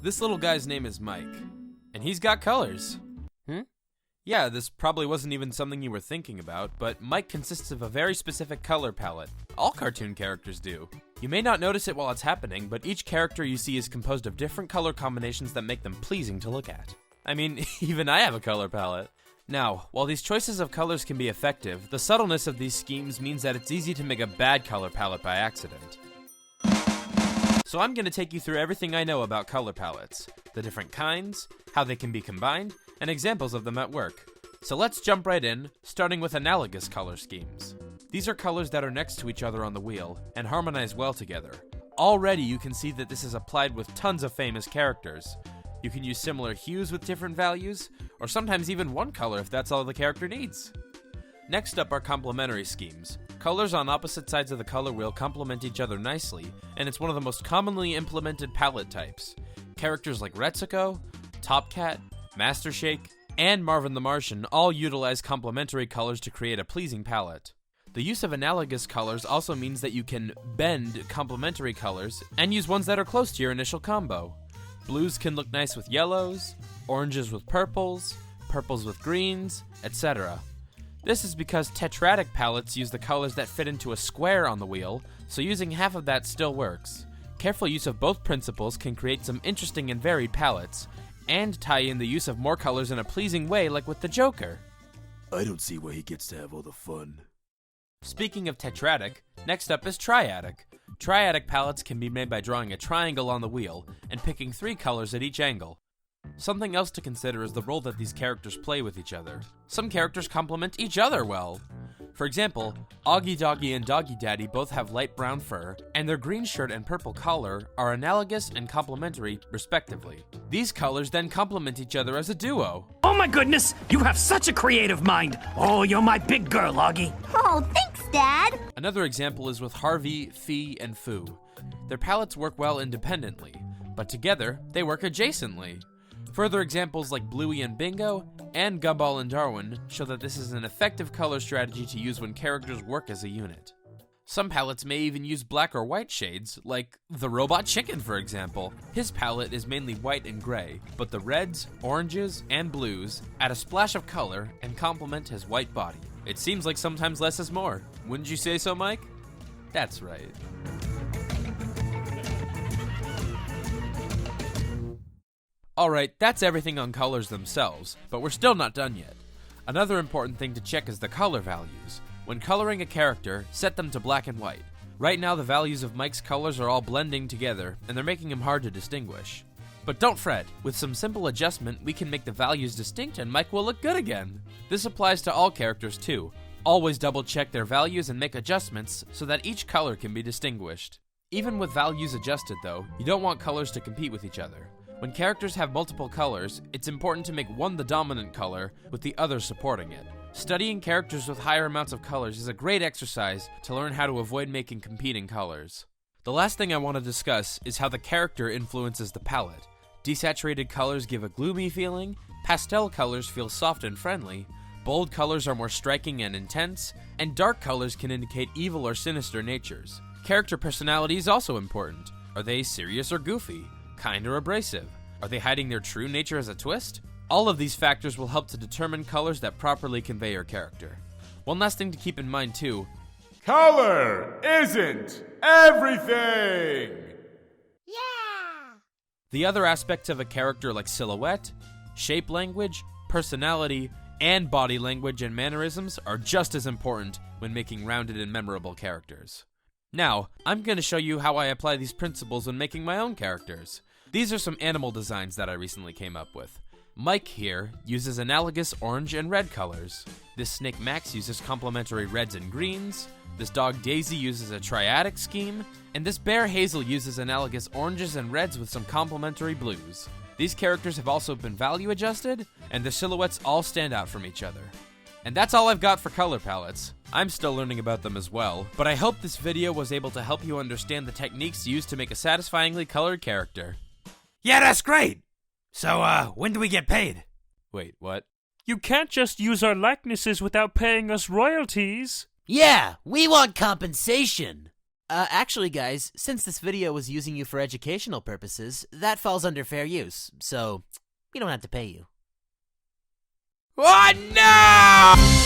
This little guy's name is Mike, and he's got colors. Yeah, this probably wasn't even something you were thinking about, but Mike consists of a very specific color palette. All cartoon characters do. You may not notice it while it's happening, but each character you see is composed of different color combinations that make them pleasing to look at. I mean, even I have a color palette. Now, while these choices of colors can be effective, the subtleness of these schemes means that it's easy to make a bad color palette by accident. So I'm going to take you through everything I know about color palettes, the different kinds, how they can be combined, and examples of them at work. So let's jump right in, starting with analogous color schemes. These are colors that are next to each other on the wheel, and harmonize well together. Already you can see that this is applied with tons of famous characters. You can use similar hues with different values, or sometimes even one color if that's all the character needs. Next up are complementary schemes. Colors on opposite sides of the color wheel complement each other nicely, and it's one of the most commonly implemented palette types. Characters like Aggretsuko, Top Cat, Master Shake, and Marvin the Martian all utilize complementary colors to create a pleasing palette. The use of analogous colors also means that you can bend complementary colors and use ones that are close to your initial combo. Blues can look nice with yellows, oranges with purples, purples with greens, etc. This is because tetradic palettes use the colors that fit into a square on the wheel, so using half of that still works. Careful use of both principles can create some interesting and varied palettes, and tie in the use of more colors in a pleasing way like with the Joker. I don't see why he gets to have all the fun. Speaking of tetradic, next up is triadic. Triadic palettes can be made by drawing a triangle on the wheel and picking 3 colors at each angle. Something else to consider is the role that these characters play with each other. Some characters complement each other well. For example, Augie Doggy and Doggy Daddy both have light brown fur, and their green shirt and purple collar are analogous and complementary, respectively. These colors then complement each other as a duo. Oh my goodness, you have such a creative mind. Oh, you're my big girl, Augie. Oh, thanks, Dad. Another example is with Harvey, Fee, and Foo. Their palettes work well independently, but together they work adjacently. Further examples like Bluey and Bingo and Gumball and Darwin show that this is an effective color strategy to use when characters work as a unit. Some palettes may even use black or white shades, like the Robot Chicken, for example. His palette is mainly white and gray, but the reds, oranges, and blues add a splash of color and complement his white body. It seems like sometimes less is more. Wouldn't you say so, Mike? That's right. Alright, that's everything on colors themselves, but we're still not done yet. Another important thing to check is the color values. When coloring a character, set them to black and white. Right now the values of Mike's colors are all blending together, and they're making him hard to distinguish. But don't fret, with some simple adjustment we can make the values distinct and Mike will look good again. This applies to all characters too. Always double check their values and make adjustments so that each color can be distinguished. Even with values adjusted though, you don't want colors to compete with each other. When characters have multiple colors, it's important to make one the dominant color with the other supporting it. Studying characters with higher amounts of colors is a great exercise to learn how to avoid making competing colors. The last thing I want to discuss is how the character influences the palette. Desaturated colors give a gloomy feeling, pastel colors feel soft and friendly, bold colors are more striking and intense, and dark colors can indicate evil or sinister natures. Character personality is also important. Are they serious or goofy? Kind or abrasive? Are they hiding their true nature as a twist? All of these factors will help to determine colors that properly convey your character. One last thing to keep in mind too. Color isn't everything! Yeah! The other aspects of a character like silhouette, shape language, personality, and body language and mannerisms are just as important when making rounded and memorable characters. Now, I'm going to show you how I apply these principles when making my own characters. These are some animal designs that I recently came up with. Mike here uses analogous orange and red colors. This snake Max uses complementary reds and greens. This dog Daisy uses a triadic scheme. And this bear Hazel uses analogous oranges and reds with some complementary blues. These characters have also been value adjusted, and their silhouettes all stand out from each other. And that's all I've got for color palettes. I'm still learning about them as well, but I hope this video was able to help you understand the techniques used to make a satisfyingly colored character. Yeah, that's great. So, when do we get paid? Wait, what? You can't just use our likenesses without paying us royalties. Yeah, we want compensation. Actually, guys, since this video was using you for educational purposes, that falls under fair use, so we don't have to pay you. Oh no!